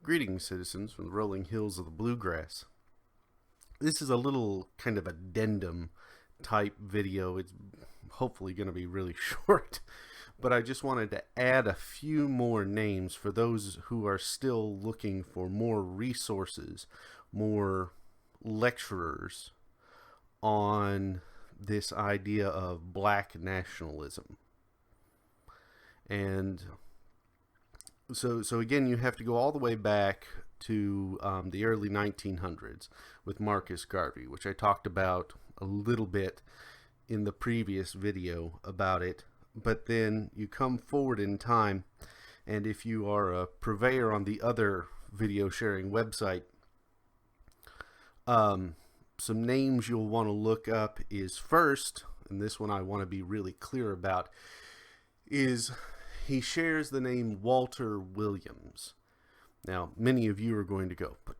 Greetings, citizens from the rolling hills of the bluegrass. This is a little kind of addendum type video. It's hopefully going to be really short, but I just wanted to add a few more names for those who are still looking for more resources, more lecturers on this idea of black nationalism. And so again, you have to go all the way back to the early 1900s with Marcus Garvey, which I talked about a little bit in the previous video about it. But then you come forward in time, and if you are a purveyor on the other video sharing website, some names you'll want to look up is first, and this one I want to be really clear about, is he shares the name Walter Williams. Now, many of you are going to go, but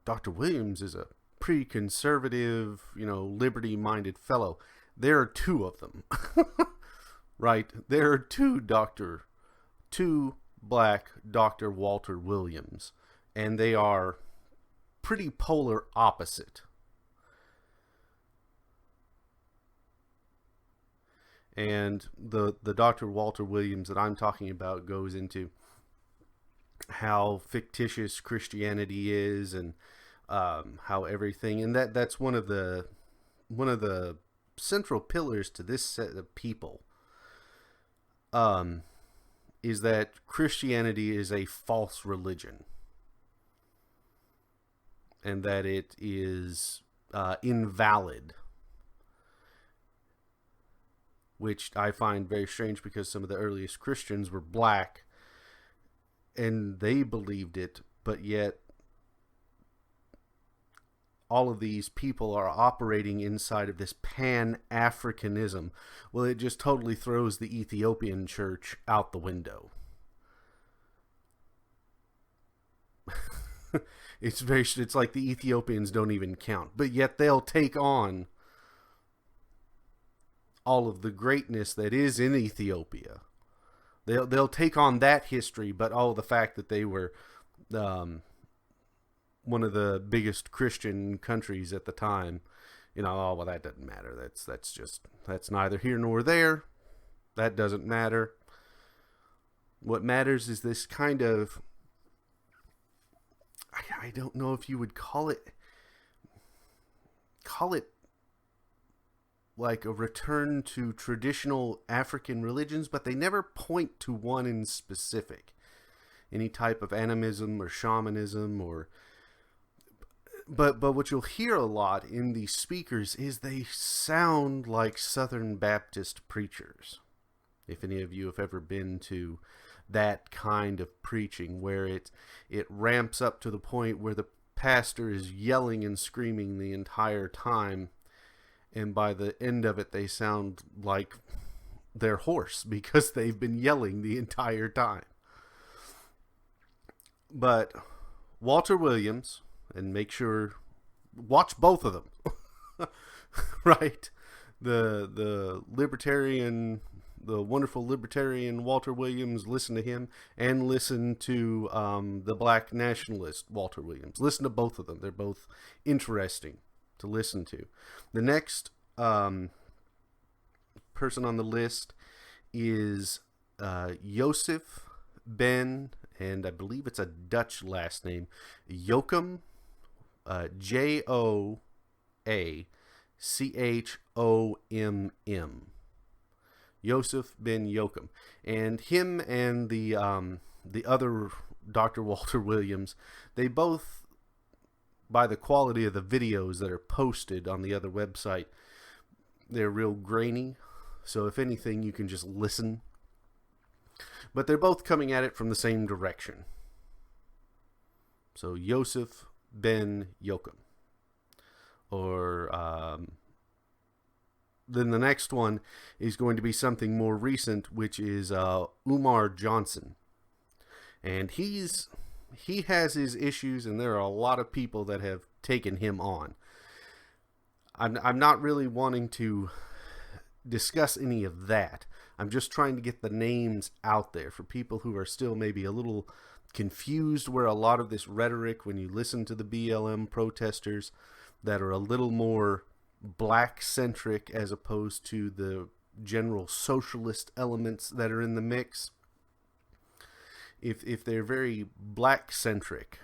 Dr. Williams is a pretty conservative, liberty-minded fellow. There are two of them, right? There are two black Dr. Walter Williams, and they are pretty polar opposite. And the Dr. Walter Williams that I'm talking about goes into how fictitious Christianity is, and how everything, and that's one of the central pillars to this set of people, is that Christianity is a false religion, and that it is invalid. Which I find very strange, because some of the earliest Christians were black and they believed it, but yet all of these people are operating inside of this Pan-Africanism. Well, it just totally throws the Ethiopian church out the window. It's like the Ethiopians don't even count, but yet they'll take on all of the greatness that is in Ethiopia. They'll take on that history, but the fact that they were one of the biggest Christian countries at the time, that doesn't matter. That's neither here nor there. That doesn't matter. What matters is this kind of, I don't know if you would call it like a return to traditional African religions, but they never point to one in specific. Any type of animism or shamanism but what you'll hear a lot in these speakers is they sound like Southern Baptist preachers. If any of you have ever been to that kind of preaching, where it ramps up to the point where the pastor is yelling and screaming the entire time, and by the end of it, they sound like they're hoarse because they've been yelling the entire time. But Walter Williams, and make sure, watch both of them, right? The libertarian, the wonderful libertarian Walter Williams, listen to him, and listen to the black nationalist Walter Williams. Listen to both of them. They're both interesting to listen to. The next person on the list is Joseph Ben, and I believe it's a Dutch last name, Joachim, Joachchomm. Joseph Ben Joachim. And him and the other Dr. Walter Williams, they both, by the quality of the videos that are posted on the other website, they're real grainy. So if anything, you can just listen. But they're both coming at it from the same direction. So Joseph Ben Joachim. Or then the next one is going to be something more recent, which is Umar Johnson. And he has his issues, and there are a lot of people that have taken him on. I'm not really wanting to discuss any of that. I'm just trying to get the names out there for people who are still maybe a little confused where a lot of this rhetoric, when you listen to the BLM protesters that are a little more black-centric as opposed to the general socialist elements that are in the mix, if they're very black-centric,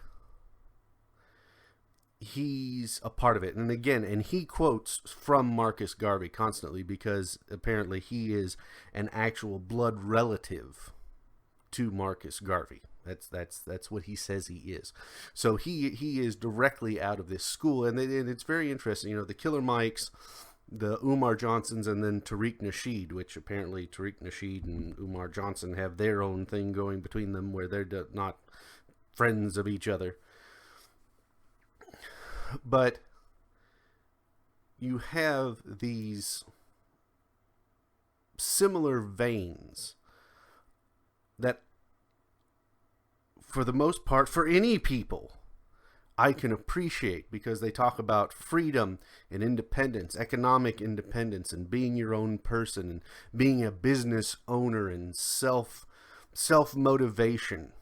he's a part of it. And again, and he quotes from Marcus Garvey constantly because apparently he is an actual blood relative to Marcus Garvey. That's what he says he is. So he is directly out of this school, and it's very interesting. You know, the Killer Mikes, the Umar Johnsons, and then Tariq Nasheed, which apparently Tariq Nasheed and Umar Johnson have their own thing going between them, where they're not friends of each other. But you have these similar veins that, for the most part, for any people, I can appreciate, because they talk about freedom and independence, economic independence, and being your own person, and being a business owner, and self-motivation.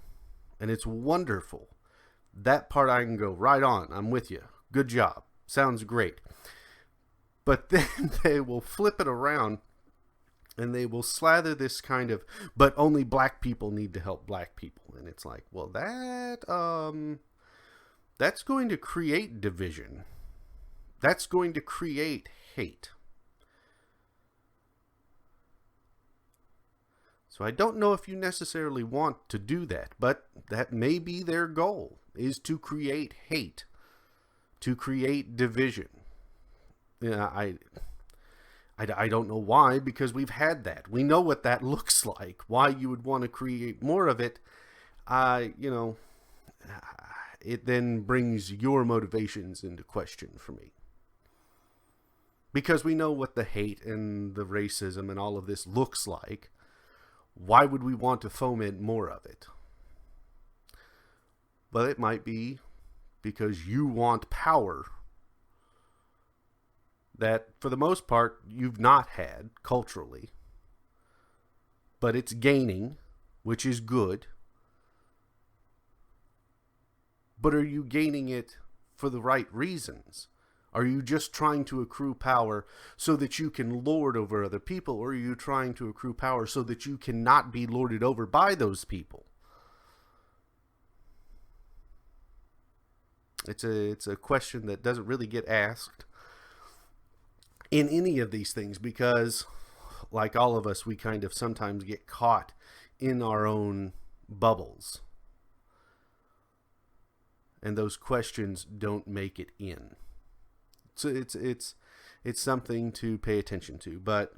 And it's wonderful. That part I can go, right on, I'm with you. Good job. Sounds great. But then they will flip it around and they will slather this kind of, but only black people need to help black people. And it's like, well, that's going to create division. That's going to create hate. So I don't know if you necessarily want to do that, but that may be their goal, is to create hate, to create division. Yeah, I don't know why, because we've had that. We know what that looks like. Why you would want to create more of it, it then brings your motivations into question for me. Because we know what the hate and the racism and all of this looks like. Why would we want to foment more of it? Well, it might be because you want power that, for the most part, you've not had culturally. But it's gaining, which is good. But are you gaining it for the right reasons? Are you just trying to accrue power so that you can lord over other people? Or are you trying to accrue power so that you cannot be lorded over by those people? It's a question that doesn't really get asked in any of these things, because, like all of us, we kind of sometimes get caught in our own bubbles. And those questions don't make it in. So it's something to pay attention to. But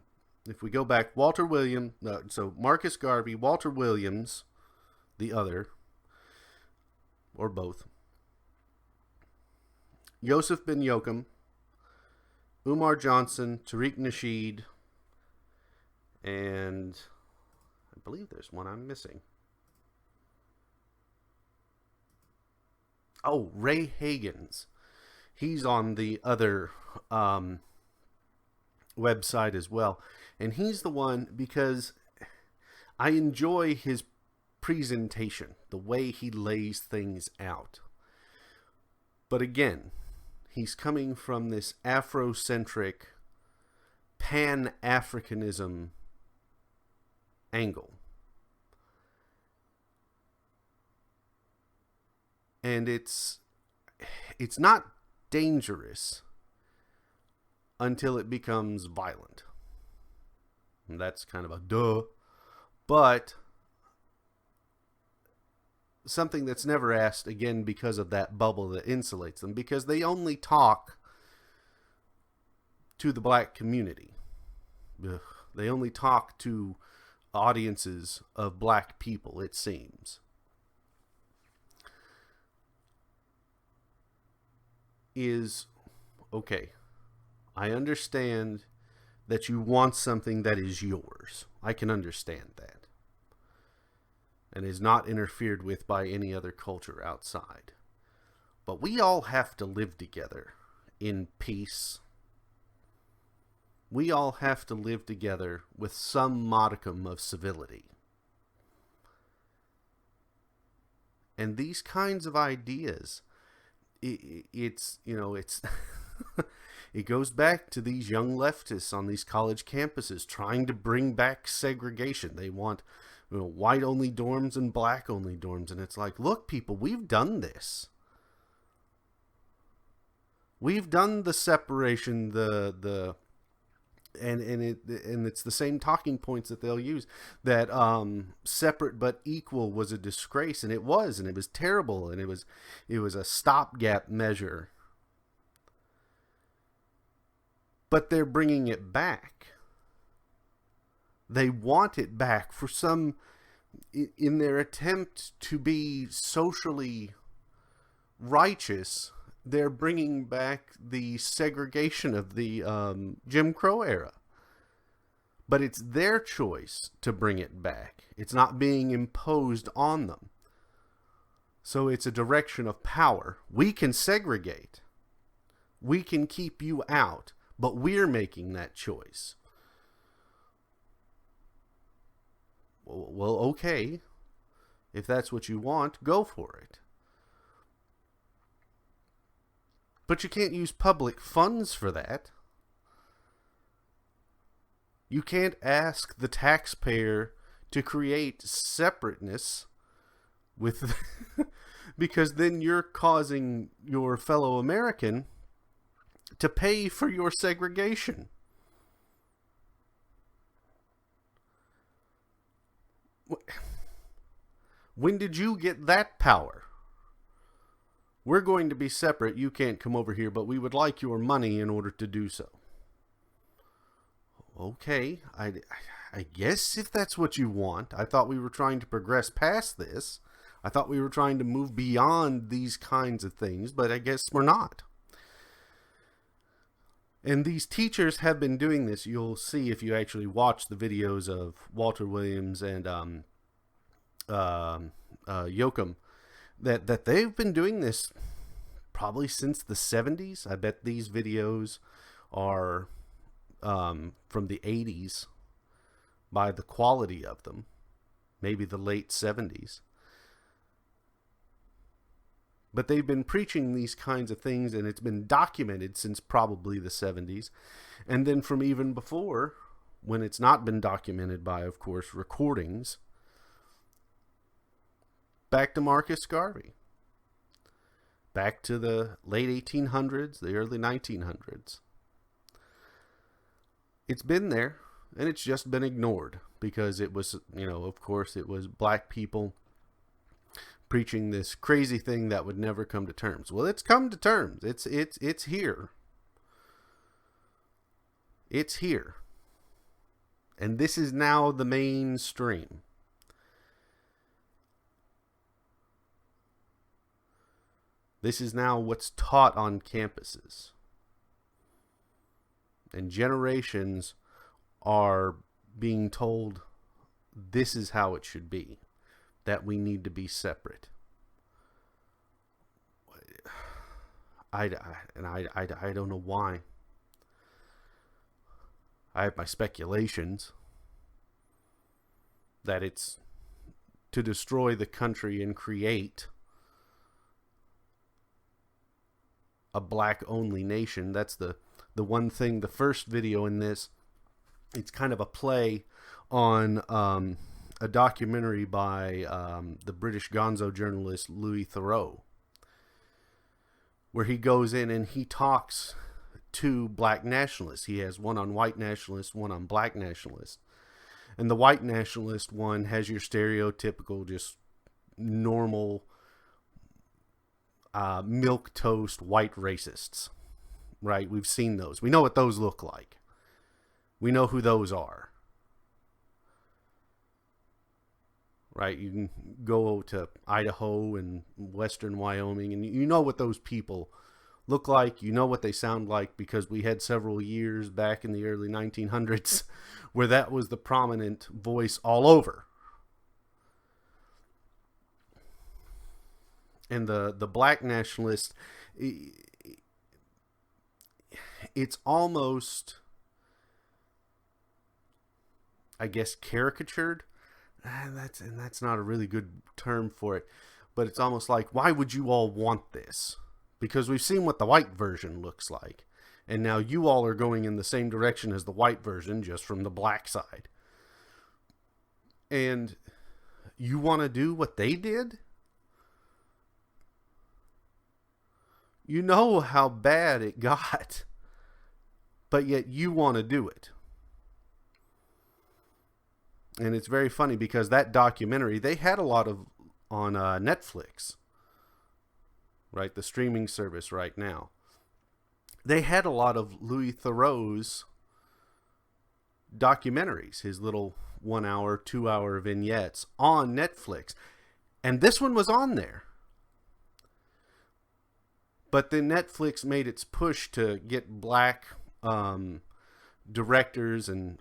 if we go back, so Marcus Garvey, Walter Williams, the other, or both, Yosef Ben Yoakum, Umar Johnson, Tariq Nasheed, and I believe there's one I'm missing. Oh, Ray Hagans. He's on the other website as well. And he's the one, because I enjoy his presentation, the way he lays things out. But again, he's coming from this Afrocentric, Pan-Africanism angle. And it's not dangerous until it becomes violent. And that's kind of a duh. But something that's never asked, again, because of that bubble that insulates them, because they only talk to the black community. Ugh. They only talk to audiences of black people, it seems. Is, okay, I understand that you want something that is yours. I can understand that. And is not interfered with by any other culture outside. But we all have to live together in peace. We all have to live together with some modicum of civility. And these kinds of ideas, it's, it's it goes back to these young leftists on these college campuses trying to bring back segregation. They want, white only dorms and black only dorms, and it's like, look, people, we've done this. We've done the separation, and it's the same talking points that they'll use, that separate but equal was a disgrace, and it was terrible, and it was a stopgap measure. But they're bringing it back. They want it back for some, in their attempt to be socially righteous. They're bringing back the segregation of the Jim Crow era. But it's their choice to bring it back. It's not being imposed on them. So it's a direction of power. We can segregate. We can keep you out, but we're making that choice. Well, okay. If that's what you want, go for it. But you can't use public funds for that. You can't ask the taxpayer to create separateness with because then you're causing your fellow American to pay for your segregation. When did you get that power? We're going to be separate. You can't come over here, but we would like your money in order to do so. Okay, I guess if that's what you want. I thought we were trying to progress past this. I thought we were trying to move beyond these kinds of things, but I guess we're not. And these teachers have been doing this. You'll see if you actually watch the videos of Walter Williams and Yoakum, that they've been doing this probably since the 70s. I bet these videos are from the 80s by the quality of them, maybe the late 70s. But they've been preaching these kinds of things, and it's been documented since probably the 70s. And then from even before, when it's not been documented by, of course, recordings, back to Marcus Garvey. Back to the late 1800s, the early 1900s. It's been there, and it's just been ignored because it was, of course, it was black people preaching this crazy thing that would never come to terms. Well, it's come to terms. It's here. It's here. And this is now the mainstream. This is now what's taught on campuses. And generations are being told this is how it should be, that we need to be separate. I don't know why. I have my speculations that it's to destroy the country and create a black-only nation. That's the one thing. The first video in this, it's kind of a play on a documentary by the British gonzo journalist Louis Theroux, where he goes in and he talks to black nationalists. He has one on white nationalists, one on black nationalists. And the white nationalist one has your stereotypical, just normal milquetoast white racists, right? We've seen those. We know what those look like. We know who those are. Right? You can go to Idaho and western Wyoming, and you know what those people look like. You know what they sound like, because we had several years back in the early 1900s where that was the prominent voice all over. And the black nationalist, it's almost, I guess, caricatured. That's not a really good term for it, But it's almost like, why would you all want this? Because we've seen what the white version looks like. And now you all are going in the same direction as the white version, just from the black side. And you want to do what they did? You know how bad it got. But yet you want to do it. And it's very funny because that documentary, they had a lot of on Netflix, right? The streaming service right now. They had a lot of Louis Theroux's documentaries, his little 1 hour, 2 hour vignettes on Netflix. And this one was on there. But then Netflix made its push to get black directors and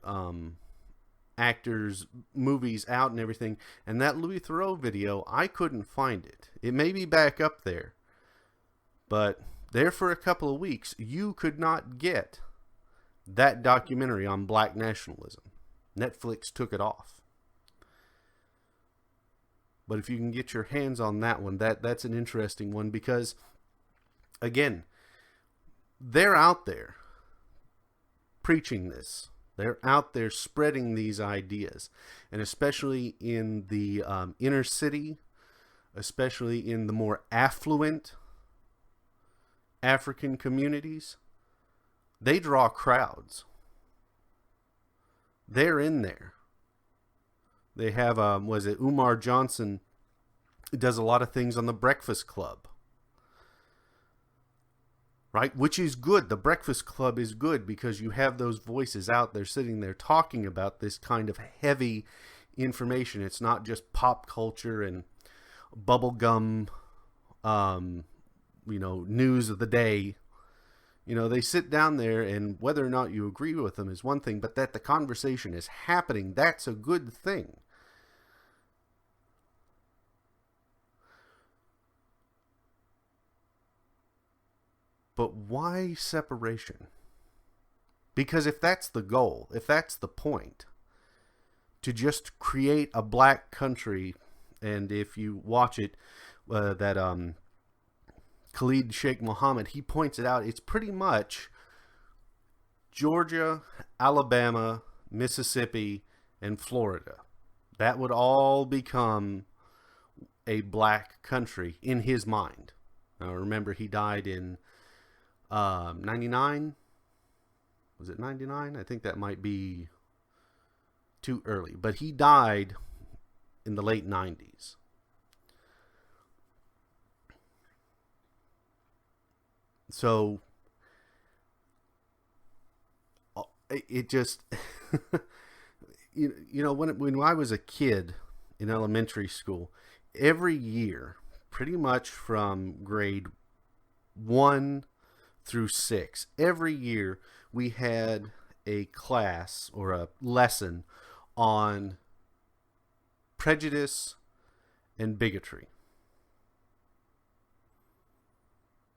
actors' movies out and everything. And that Louis Theroux video, I couldn't find it. It may be back up there. But there for a couple of weeks, you could not get that documentary on black nationalism. Netflix took it off. But if you can get your hands on that one, that's an interesting one because, again, they're out there preaching this. They're out there spreading these ideas. And especially in the inner city, especially in the more affluent African communities, they draw crowds. They're in there. They have, was it Umar Johnson does a lot of things on the Breakfast Club. Right? Which is good. The Breakfast Club is good because you have those voices out there sitting there talking about this kind of heavy information. It's not just pop culture and bubblegum, news of the day. They sit down there, and whether or not you agree with them is one thing, but that the conversation is happening, that's a good thing. But why separation? Because if that's the goal, if that's the point, to just create a black country, and if you watch it, Khalid Sheikh Mohammed, he points it out, it's pretty much Georgia, Alabama, Mississippi, and Florida. That would all become a black country in his mind. Now remember, he died in 99? Was it 99? I think that might be too early. But he died in the late 90s. So it just, when I was a kid in elementary school, every year, pretty much from grade 1 through 6, every year we had a class or a lesson on prejudice and bigotry.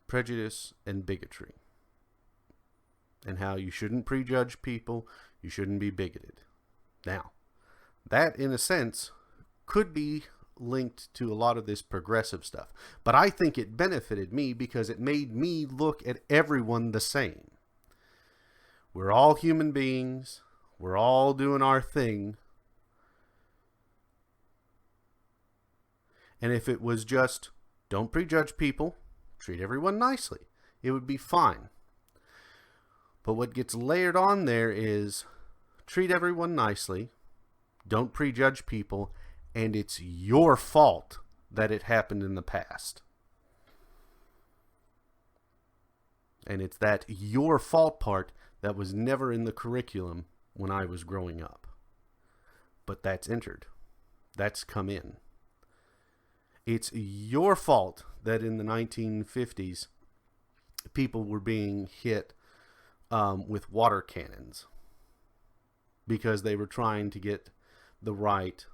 Prejudice and bigotry. And how you shouldn't prejudge people, you shouldn't be bigoted. Now, that in a sense could be linked to a lot of this progressive stuff. But I think it benefited me because it made me look at everyone the same. We're all human beings. We're all doing our thing. And if it was just, don't prejudge people, treat everyone nicely, it would be fine. But what gets layered on there is, treat everyone nicely, don't prejudge people, and it's your fault that it happened in the past. And it's that your fault part that was never in the curriculum when I was growing up. But that's entered. That's come in. It's your fault that in the 1950s, people were being hit with water cannons because they were trying to get the right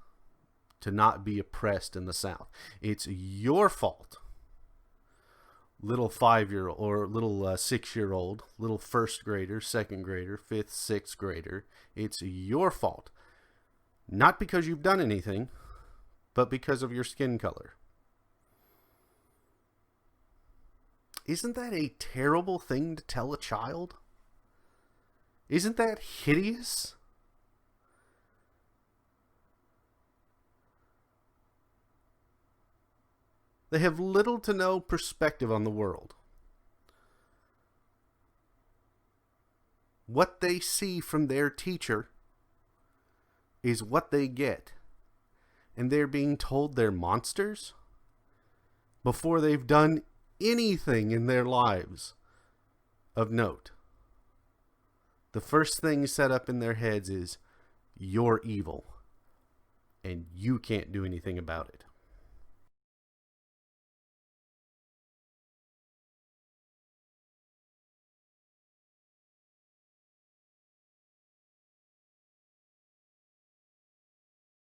to not be oppressed in the South. It's your fault, little 5-year-old or little 6-year-old, little first grader, second grader, fifth, sixth grader. It's your fault. Not because you've done anything, but because of your skin color. Isn't that a terrible thing to tell a child? Isn't that hideous? They have little to no perspective on the world. What they see from their teacher is what they get. And they're being told they're monsters before they've done anything in their lives of note. The first thing set up in their heads is, you're evil, and you can't do anything about it.